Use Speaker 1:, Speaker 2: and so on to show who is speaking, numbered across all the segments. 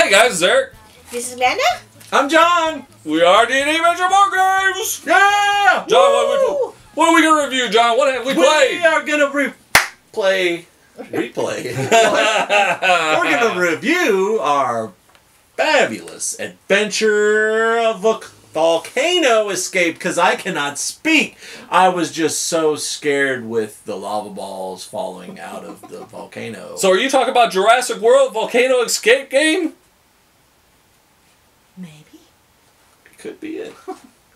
Speaker 1: Hey guys, it's Eric.
Speaker 2: This is Amanda.
Speaker 3: I'm John.
Speaker 1: We are D&D Adventure Board Games.
Speaker 3: Yeah!
Speaker 1: John, what are we going to review, John? What have we played?
Speaker 3: We are going to replay. We're going to review our fabulous adventure of Volcano Escape, because I cannot speak. I was just so scared with the lava balls falling out of the volcano.
Speaker 1: So are you talking about Jurassic World Volcano Escape game?
Speaker 2: Maybe.
Speaker 3: Could be it.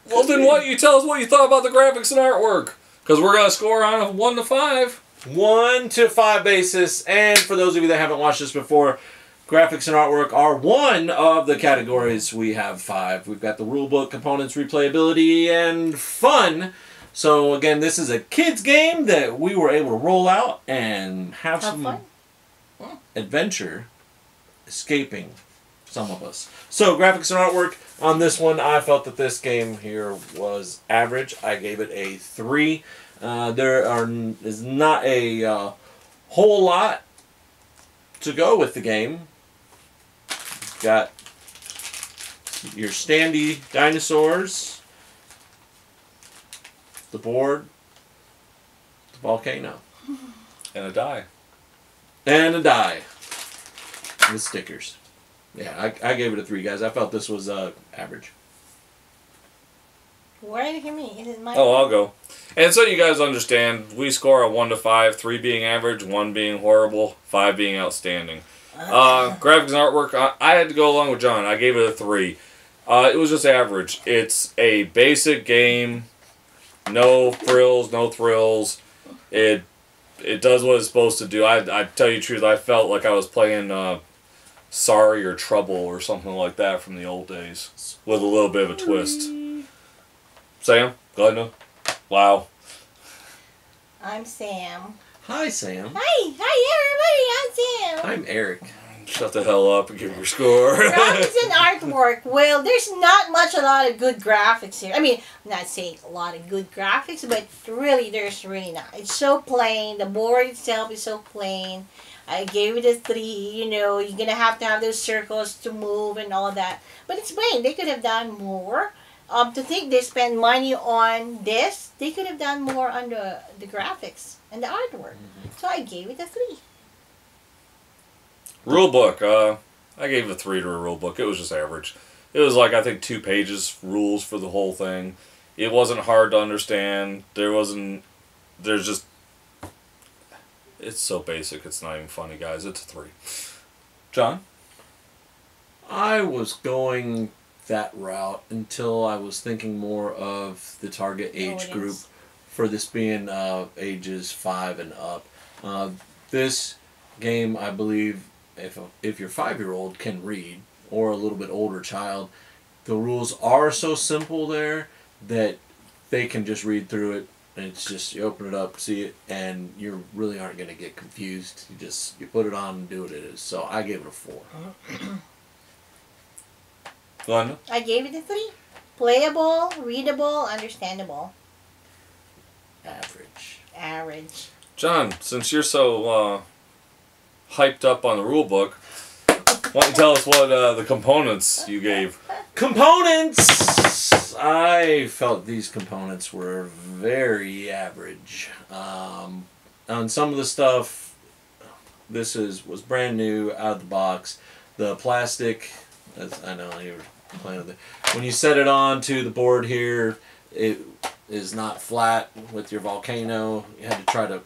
Speaker 1: Well, then why don't you tell us what you thought about the graphics and artwork? Because we're going to score on a 1 to 5.
Speaker 3: 1 to 5 basis. And for those of you that haven't watched this before, graphics and artwork are one of the categories. We have 5. We've got the rulebook, components, replayability, and fun. So again, this is a kids game that we were able to roll out and have some
Speaker 2: fun.
Speaker 3: Adventure escaping some of us. So graphics and artwork on this one, I felt that this game here was average. I gave it a 3. There is not a whole lot to go with the game. Got your standy dinosaurs, the board, the volcano,
Speaker 1: And a die.
Speaker 3: and a die with stickers. Yeah, I gave it a 3, guys. I felt this was average.
Speaker 2: Why did you hear me? Is it my
Speaker 1: Oh, I'll go. And so you guys understand, we score a 1 to 5, 3 being average, 1 being horrible, 5 being outstanding. Graphics and artwork, I had to go along with John. I gave it a 3. It was just average. It's a basic game. No frills, no thrills. It does what it's supposed to do. I tell you the truth, I felt like I was playing Sorry or Trouble or something like that from the old days. With a little bit of a twist. Sam? Glenda? Wow.
Speaker 2: I'm Sam.
Speaker 3: Hi, Sam.
Speaker 2: Hi everybody. I'm Sam.
Speaker 3: I'm Eric.
Speaker 1: Shut the hell up and give me your score.
Speaker 2: Graphics and artwork. Well, there's not a lot of good graphics here. I mean, I'm not saying a lot of good graphics, but really, there's really not. It's so plain. The board itself is so plain. I gave it a 3. You know, you're gonna have to have those circles to move and all that. But it's plain. They could have done more. To think they spend money on this, they could have done more on the graphics and the artwork. So I gave it a 3.
Speaker 1: Rulebook. I gave a 3 to a rulebook. It was just average. It was like, I think, 2 pages rules for the whole thing. It wasn't hard to understand. There's just... It's so basic, it's not even funny, guys. It's a 3. John?
Speaker 3: I was going that route until I was thinking more of the target age group for this being ages 5 and up. This game, I believe, if your 5-year-old can read, or a little bit older child, the rules are so simple there that they can just read through it. And it's just, you open it up, see it, and you really aren't going to get confused. You put it on and do what it is. So I gave it a 4.
Speaker 1: Glenda?
Speaker 2: I gave it a 3. Playable, readable, understandable.
Speaker 3: Average.
Speaker 2: Average.
Speaker 1: John, since you're so hyped up on the rulebook, why don't you tell us what the components you gave?
Speaker 3: Components! I felt these components were very average. On some of the stuff, this was brand new, out of the box. The plastic, I know you were playing with it. When you set it on to the board here, it is not flat with your volcano. You had to try to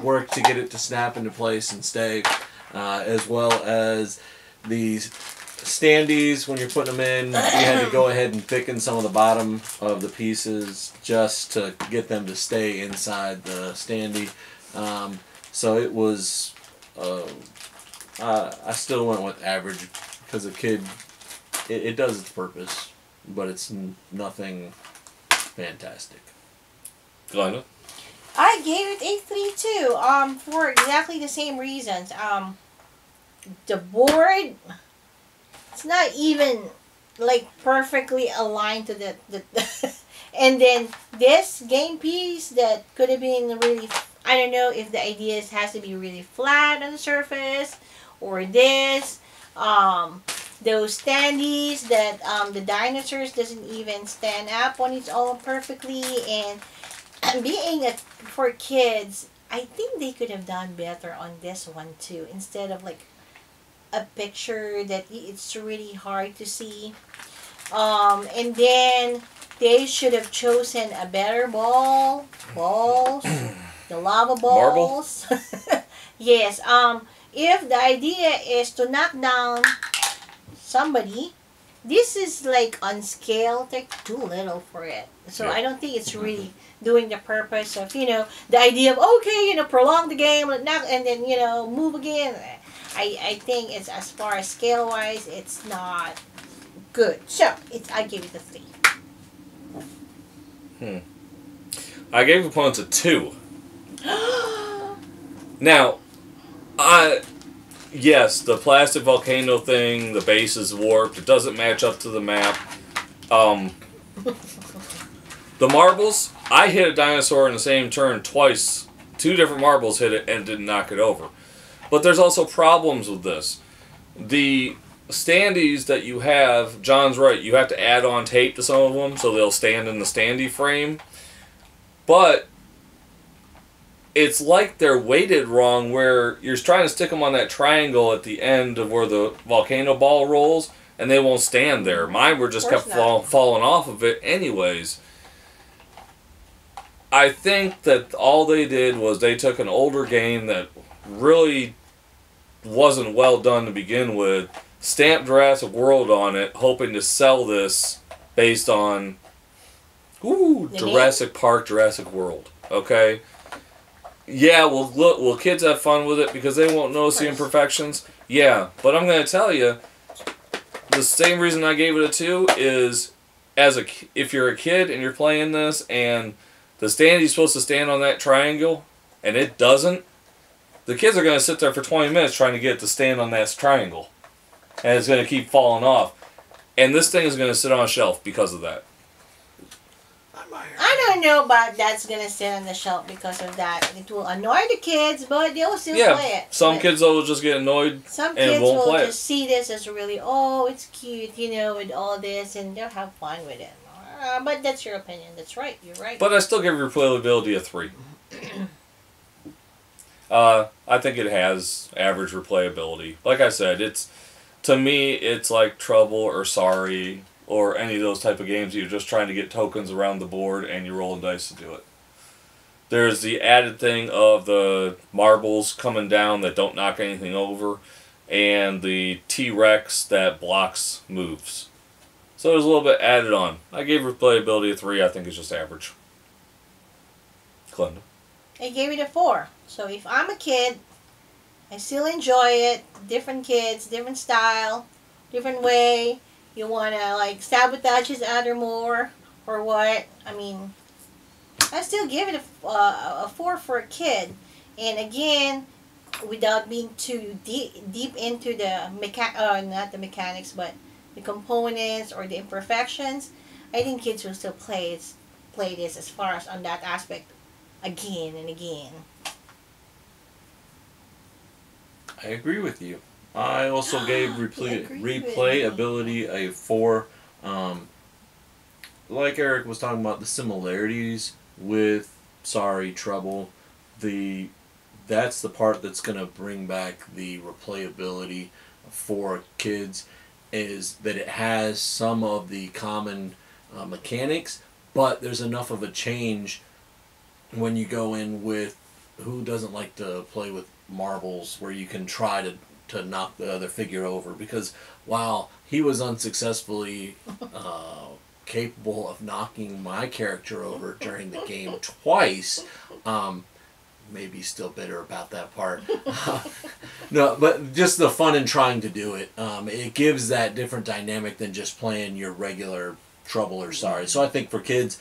Speaker 3: work to get it to snap into place and stay. As well as these standees, when you're putting them in, you had to go ahead and thicken some of the bottom of the pieces just to get them to stay inside the standee. So it was, I still went with average because a kid, it does its purpose, but it's nothing fantastic.
Speaker 1: Glenda?
Speaker 2: I gave it a 3 too. For exactly the same reasons. The board, it's not even like perfectly aligned to the and then this game piece that could have been really, I don't know if the idea has to be really flat on the surface, or this. Those standees that the dinosaurs doesn't even stand up on its own perfectly, and being for kids, I think they could have done better on this one too, instead of like a picture that it's really hard to see. And then they should have chosen a better balls, the lava balls. Yes. If the idea is to knock down somebody, this is like on scale, like too little for it. So I don't think it's really doing the purpose of, the idea of, okay, prolong the game and then, move again. I think it's, as far as scale wise, it's not good. So I give it a 3.
Speaker 1: I gave opponents a 2. Now, yes, the plastic volcano thing, the base is warped. It doesn't match up to the map. The marbles, I hit a dinosaur in the same turn twice. 2 different marbles hit it and didn't knock it over. But there's also problems with this. The standees that you have, John's right, you have to add on tape to some of them so they'll stand in the standee frame. But it's like they're weighted wrong, where you're trying to stick them on that triangle at the end of where the volcano ball rolls, and they won't stand there. Mine were just kept falling off of it anyways. I think that all they did was they took an older game that really wasn't well done to begin with, stamped Jurassic World on it, hoping to sell this based on Jurassic Park, Jurassic World. Okay? Yeah, will kids have fun with it because they won't notice the imperfections? Yeah, but I'm going to tell you, the same reason I gave it a 2 is, if you're a kid and you're playing this and the standee's supposed to stand on that triangle and it doesn't, the kids are going to sit there for 20 minutes trying to get it to stand on that triangle. And it's going to keep falling off. And this thing is going to sit on a shelf because of that.
Speaker 2: I don't know about that's going to sit on the shelf because of that. It will annoy the kids, but they'll still play it.
Speaker 1: Some kids will just get annoyed
Speaker 2: some
Speaker 1: and
Speaker 2: kids
Speaker 1: won't
Speaker 2: will
Speaker 1: play
Speaker 2: just see this as really, it's cute, with all this, and they'll have fun with it. But that's your opinion. That's right. You're right.
Speaker 1: But I still give replayability a 3. I think it has average replayability. Like I said, to me, it's like Trouble or Sorry or any of those type of games. You're just trying to get tokens around the board and you're rolling dice to do it. There's the added thing of the marbles coming down that don't knock anything over, and the T-Rex that blocks moves. So there's a little bit added on. I gave replayability a 3. I think it's just average. Glenda.
Speaker 2: I gave it a 4. So if I'm a kid, I still enjoy it. Different kids, different style, different way. You want to sabotage his other more or what? I mean, I still give it a 4 for a kid. And again, without being too deep into the not the mechanics, but the components or the imperfections, I think kids will still play this as far as on that aspect again and again.
Speaker 3: I agree with you. I also gave replayability a 4. Like Eric was talking about, the similarities with Sorry, Trouble, that's the part that's going to bring back the replayability for kids, is that it has some of the common mechanics, but there's enough of a change when you go in with, who doesn't like to play with marbles, where you can try to knock the other figure over, because while he was unsuccessfully capable of knocking my character over during the game twice, maybe still bitter about that part. No, but just the fun in trying to do it. It gives that different dynamic than just playing your regular Trouble or Sorry. So I think for kids,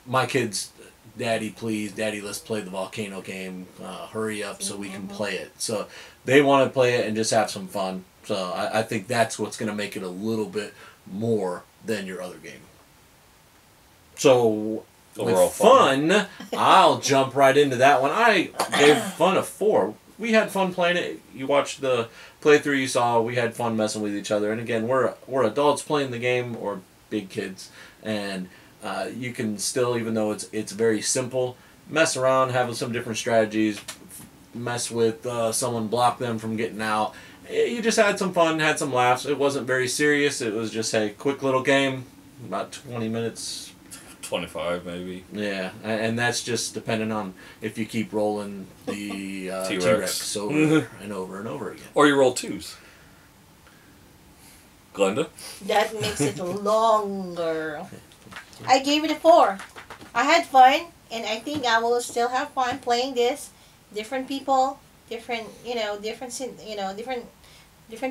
Speaker 3: my kids, Daddy, please, Daddy, let's play the volcano game. Hurry up so we can play it. So they want to play it and just have some fun. So I think that's what's going to make it a little bit more than your other game. So with fun, I'll jump right into that one. I gave fun a 4. we had fun playing it. You watched the playthrough you saw. We had fun messing with each other. And again, we're adults playing the game, or big kids, and you can still, even though it's very simple, mess around, have some different strategies, mess with someone, block them from getting out. You just had some fun, had some laughs. It wasn't very serious. It was just a quick little game, about 20 minutes.
Speaker 1: 25 maybe.
Speaker 3: Yeah, and that's just depending on if you keep rolling the
Speaker 1: T-Rex.
Speaker 3: T-Rex over and over and over again.
Speaker 1: Or you roll 2s. Glenda?
Speaker 2: That makes it longer. I gave it a 4. I had fun, and I think I will still have fun playing this. Different people, different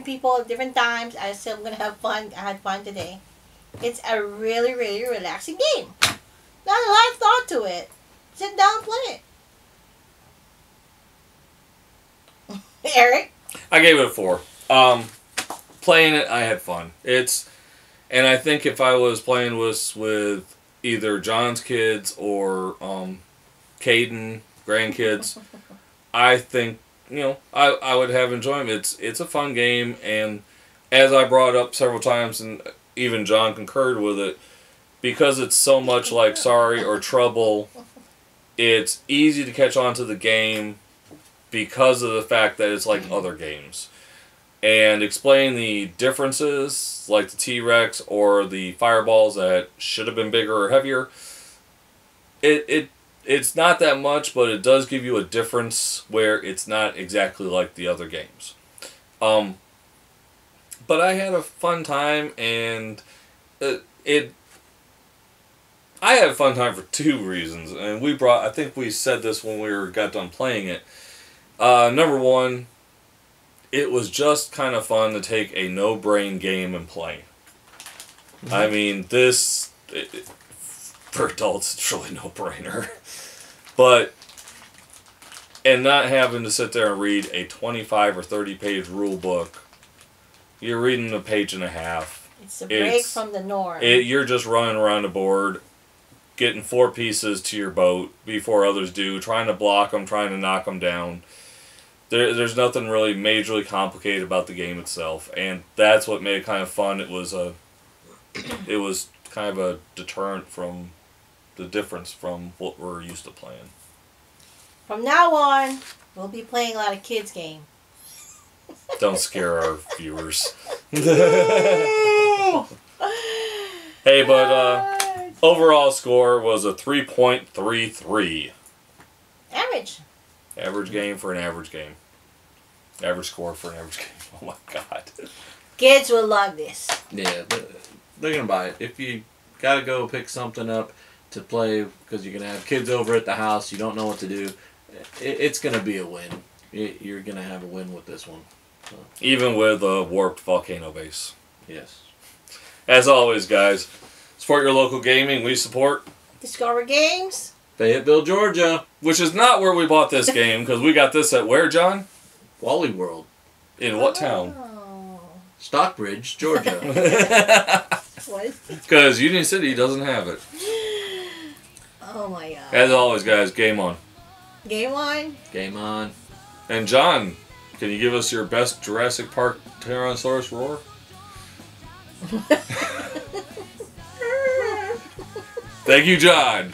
Speaker 2: people, different times. I still gonna have fun. I had fun today. It's a really, really relaxing game. Not a lot of thought to it. Sit down and play it. Eric?
Speaker 1: I gave it a 4. Playing it, I had fun. And I think if I was playing with either John's kids or Caden, grandkids, I think, I would have enjoyment. It's a fun game, and as I brought up several times, and even John concurred with it, because it's so much like Sorry or Trouble, it's easy to catch on to the game because of the fact that it's like other games. And explain the differences, like the T-Rex or the fireballs that should have been bigger or heavier, it's not that much, but it does give you a difference where it's not exactly like the other games. But I had a fun time, and I had a fun time for 2 reasons, and I think we said this when we got done playing it. Number 1, it was just kind of fun to take a no-brain game and play. Mm-hmm. I mean, for adults, it's really no-brainer. And not having to sit there and read a 25 or 30-page rule book. You're reading a page and a half.
Speaker 2: It's a break from the norm.
Speaker 1: You're just running around the board, getting 4 pieces to your boat before others do, trying to block them, trying to knock them down. There's nothing really majorly complicated about the game itself, and that's what made it kind of fun. It was kind of a deterrent from the difference from what we're used to playing.
Speaker 2: From now on, we'll be playing a lot of kids' game.
Speaker 1: Don't scare our viewers. Hey, but overall score was a 3.33.
Speaker 2: Average.
Speaker 1: Average game for an average game. Average score for an average game. Oh my god.
Speaker 2: Kids will love this.
Speaker 3: Yeah, they're going to buy it. If you got to go pick something up to play because you're going to have kids over at the house, you don't know what to do, it's going to be a win. You're going to have a win with this one. So.
Speaker 1: Even with a warped volcano base.
Speaker 3: Yes.
Speaker 1: As always, guys, support your local gaming. We support
Speaker 2: Discover Games.
Speaker 3: Fayetteville, Georgia.
Speaker 1: Which is not where we bought this game, because we got this at where, John?
Speaker 3: Wally World.
Speaker 1: In what town?
Speaker 3: Stockbridge, Georgia.
Speaker 1: Because Union City doesn't have it.
Speaker 2: Oh my god.
Speaker 1: As always, guys, game on.
Speaker 2: Game on.
Speaker 3: Game on.
Speaker 1: And John, can you give us your best Jurassic Park Tyrannosaurus roar? Thank you, John.